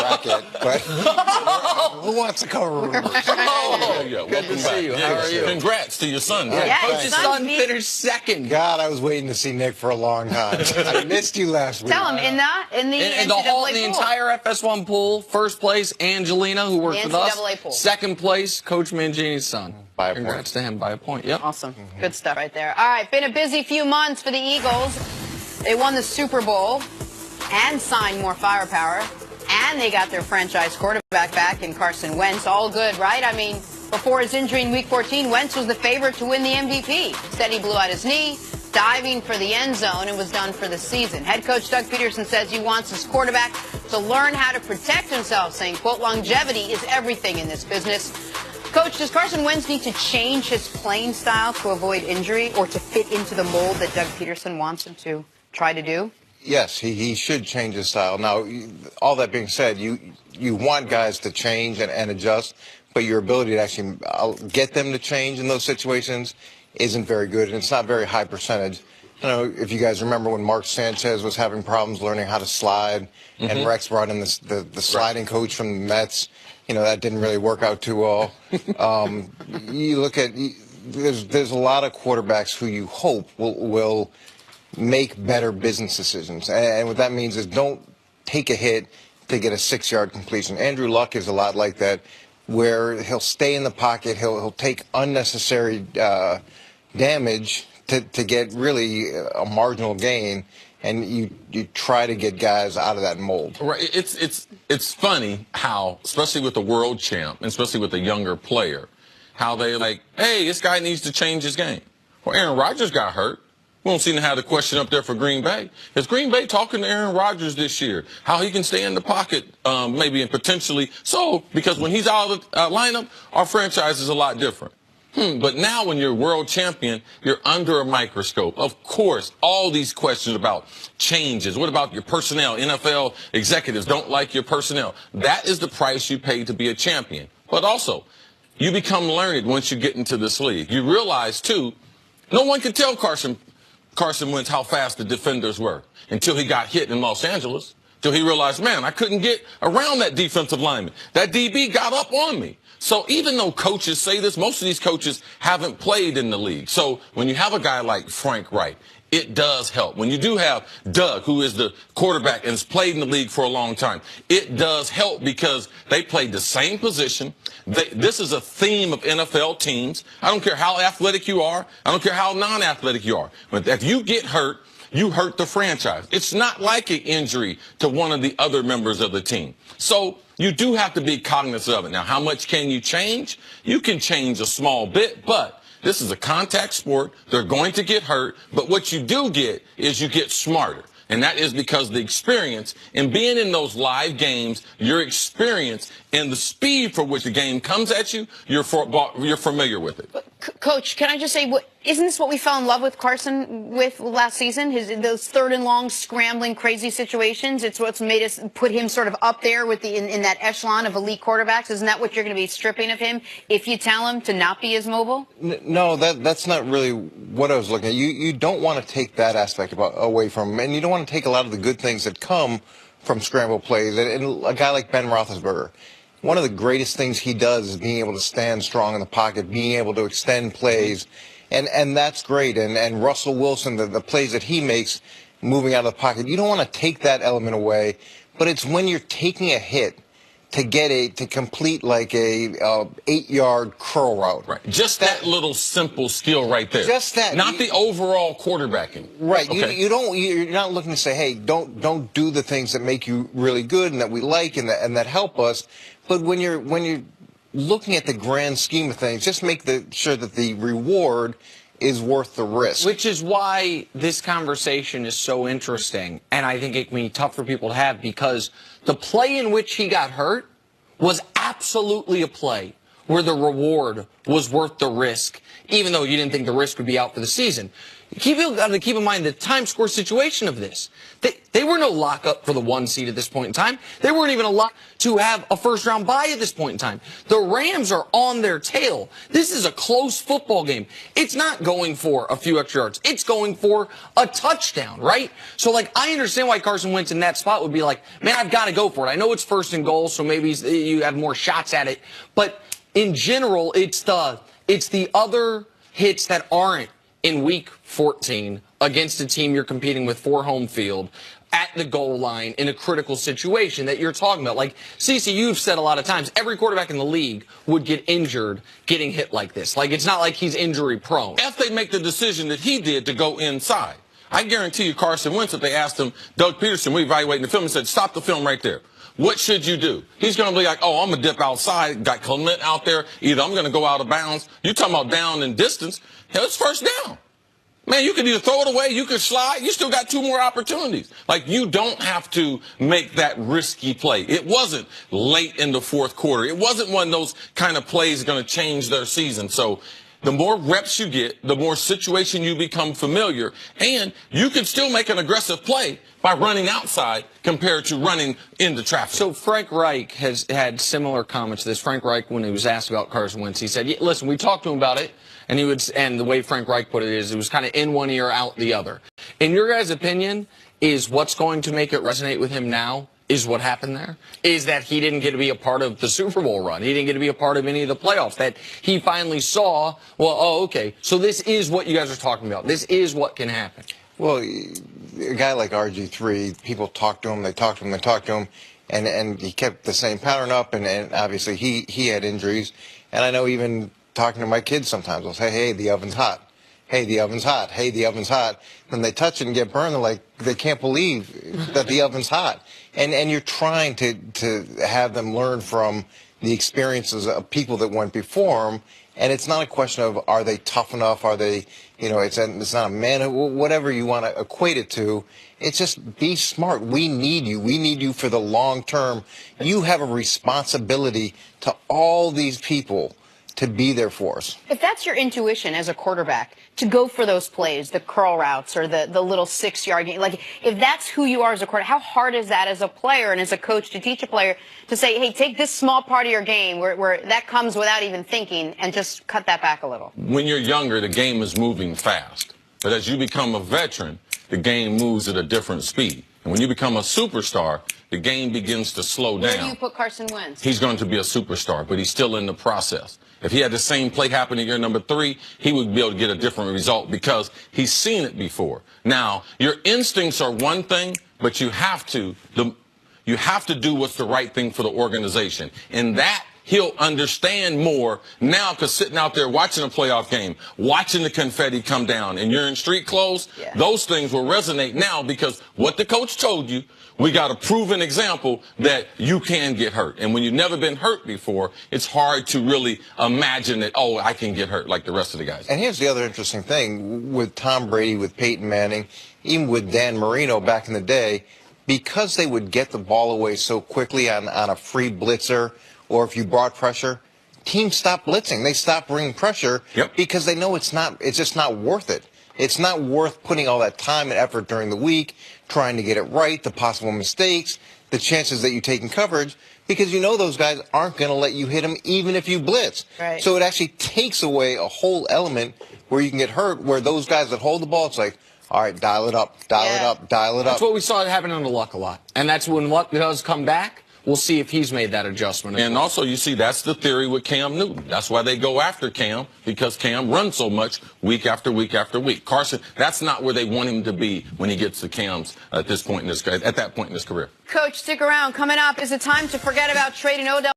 bracket, but who wants to cover rumors? Good to see you. How are you? Congrats to your son. Coach's son finished second. God, I was waiting to see Nick for a long time. I missed you last week. Tell him in the entire FS1 pool, first place Angelina, who works with us. Pool. Second place, Coach Mangini's son. By a Congrats point. to him by a point. Yep. Awesome. Good stuff right there. All right, been a busy few months for the Eagles. They won the Super Bowl and signed more firepower, and they got their franchise quarterback back in Carson Wentz. All good, right? I mean, before his injury in Week 14, Wentz was the favorite to win the MVP. Instead, he blew out his knee, diving for the end zone, and was done for the season. Head coach Doug Peterson says he wants his quarterback to learn how to protect himself, saying, quote, longevity is everything in this business. Coach, does Carson Wentz need to change his playing style to avoid injury or to fit into the mold that Doug Peterson wants him to try to do? Yes, he should change his style. Now, all that being said, you want guys to change and adjust, but your ability to actually get them to change in those situations isn't very good, and it's not very high percentage. You know, if you guys remember when Mark Sanchez was having problems learning how to slide, and Rex brought in the sliding coach from the Mets, you know, that didn't really work out too well. You look at, there's a lot of quarterbacks who you hope will make better business decisions. And what that means is don't take a hit to get a 6-yard completion. Andrew Luck is a lot like that, where he'll stay in the pocket, he'll take unnecessary damage to get really a marginal gain, and you try to get guys out of that mold. Right. It's funny how, especially with the world champ, and especially with a younger player, how they like, hey, this guy needs to change his game. Well, Aaron Rodgers got hurt. We don't seem to have the question up there for Green Bay. Is Green Bay talking to Aaron Rodgers this year? How he can stay in the pocket, maybe, and potentially so, because when he's out of the lineup, our franchise is a lot different. But now when you're world champion, you're under a microscope. Of course, all these questions about changes. What about your personnel? NFL executives don't like your personnel. That is the price you pay to be a champion. But also, you become learned once you get into this league. You realize, too, no one could tell Carson Wentz how fast the defenders were until he got hit in Los Angeles, till he realized, man, I couldn't get around that defensive lineman. That DB got up on me. So even though coaches say this, most of these coaches haven't played in the league. So when you have a guy like Frank Wright, it does help. When you do have Doug, who is the quarterback and has played in the league for a long time, it does help because they played the same position. This is a theme of NFL teams. I don't care how athletic you are. I don't care how non-athletic you are. But if you get hurt, you hurt the franchise. It's not like an injury to one of the other members of the team. So you do have to be cognizant of it. Now, how much can you change? You can change a small bit, but this is a contact sport. They're going to get hurt, but what you do get is you get smarter. And that is because the experience in being in those live games, your experience and the speed for which the game comes at you, you're familiar with it. Coach, can I just say, isn't this what we fell in love with Carson with last season? Those third and long, scrambling, crazy situations. It's what's made us put him sort of up there with in that echelon of elite quarterbacks. Isn't that what you're going to be stripping of him if you tell him to not be as mobile? No, that's not really what I was looking at. You don't want to take that aspect away from him, and you don't want to take a lot of the good things that come from scramble plays. And a guy like Ben Roethlisberger, one of the greatest things he does is being able to stand strong in the pocket, being able to extend plays, and that's great. And Russell Wilson, the plays that he makes moving out of the pocket, you don't want to take that element away, but it's when you're taking a hit to complete like a 8-yard curl route. Right. Just that little simple skill right there. Just that. Not the overall quarterbacking. Right. Okay. You're not looking to say, hey, don't do the things that make you really good and that we like and that help us. But when you're looking at the grand scheme of things, just make sure that the reward is worth the risk. Which is why this conversation is so interesting, and I think it can be tough for people to have, because the play in which he got hurt was absolutely a play where the reward was worth the risk, even though you didn't think the risk would be out for the season. People got to keep in mind the time score situation of this. They were no lockup for the 1 seed at this point in time. They weren't even a lock to have a first-round bye at this point in time. The Rams are on their tail. This is a close football game. It's not going for a few extra yards. It's going for a touchdown, right? So, like, I understand why Carson Wentz in that spot would be like, man, I've got to go for it. I know it's first and goal, so maybe you have more shots at it. But in general, it's the other hits that aren't in week 14 against a team you're competing with for home field at the goal line in a critical situation that you're talking about. Like, CeCe, you've said a lot of times, every quarterback in the league would get injured getting hit like this. Like, it's not like he's injury prone. If they make the decision that he did to go inside, I guarantee you Carson Wentz, if they asked him, Doug Peterson, we're evaluating the film, and said, stop the film right there. What should you do? He's going to be like, oh, I'm going to dip outside. Got Clement out there. Either I'm going to go out of bounds. You're talking about down in distance. Hell, it's first down. Man, you could either throw it away, you could slide. You still got 2 more opportunities. Like, you don't have to make that risky play. It wasn't late in the fourth quarter. It wasn't one of those kind of plays going to change their season. So the more reps you get, the more situation you become familiar, and you can still make an aggressive play by running outside compared to running into traffic. So Frank Reich has had similar comments to this. Frank Reich, when he was asked about Carson Wentz, he said, listen, we talked to him about it, and and the way Frank Reich put it is it was kind of in one ear, out the other. In your guys' opinion, is what's going to make it resonate with him now is what happened there? Is that he didn't get to be a part of the Super Bowl run. He didn't get to be a part of any of the playoffs. That he finally saw, well, oh, okay, so this is what you guys are talking about. This is what can happen. Well, a guy like RG3, people talk to him, they talk to him, and he kept the same pattern up, and obviously he had injuries. And I know even talking to my kids sometimes, I'll say, hey, the oven's hot. Hey, the oven's hot. Hey, the oven's hot. Then they touch it and get burned. They're like, they can't believe that the oven's hot. And you're trying to have them learn from the experiences of people that went before them. And it's not a question of, are they tough enough? Are they, it's not a man, whatever you want to equate it to. It's just be smart. We need you. We need you for the long term. You have a responsibility to all these people to be there for us. If that's your intuition as a quarterback, to go for those plays, the curl routes or the little 6-yard game, like if that's who you are as a quarterback, how hard is that as a player and as a coach to teach a player to say, hey, take this small part of your game where that comes without even thinking and just cut that back a little? When you're younger, the game is moving fast. But as you become a veteran, the game moves at a different speed. And when you become a superstar, the game begins to slow down. Where do you put Carson Wentz? He's going to be a superstar, but he's still in the process. If he had the same play happen in year number 3, he would be able to get a different result because he's seen it before. Now, your instincts are one thing, but you have to do what's the right thing for the organization. And that he'll understand more now because sitting out there watching a playoff game, watching the confetti come down, and you're in street clothes, those things will resonate now because what the coach told you, we got a proven example that you can get hurt. And when you've never been hurt before, it's hard to really imagine that, oh, I can get hurt like the rest of the guys. And here's the other interesting thing. With Tom Brady, with Peyton Manning, even with Dan Marino back in the day, because they would get the ball away so quickly on a free blitzer, or if you brought pressure, teams stopped blitzing. They stopped bringing pressure because they know it's just not worth it. It's not worth putting all that time and effort during the week, trying to get it right, the possible mistakes, the chances that you take in coverage, because you know those guys aren't going to let you hit them even if you blitz. Right. So it actually takes away a whole element where you can get hurt, where those guys that hold the ball, it's like, all right, dial it up, dial it up, dial it up. That's what we saw happen under Luck a lot. And that's when Luck does come back. We'll see if he's made that adjustment. And also, you see, that's the theory with Cam Newton. That's why they go after Cam, because Cam runs so much week after week after week. Carson, that's not where they want him to be when he gets to Cam's at that point in his career. Coach, stick around. Coming up, is it time to forget about trading Odell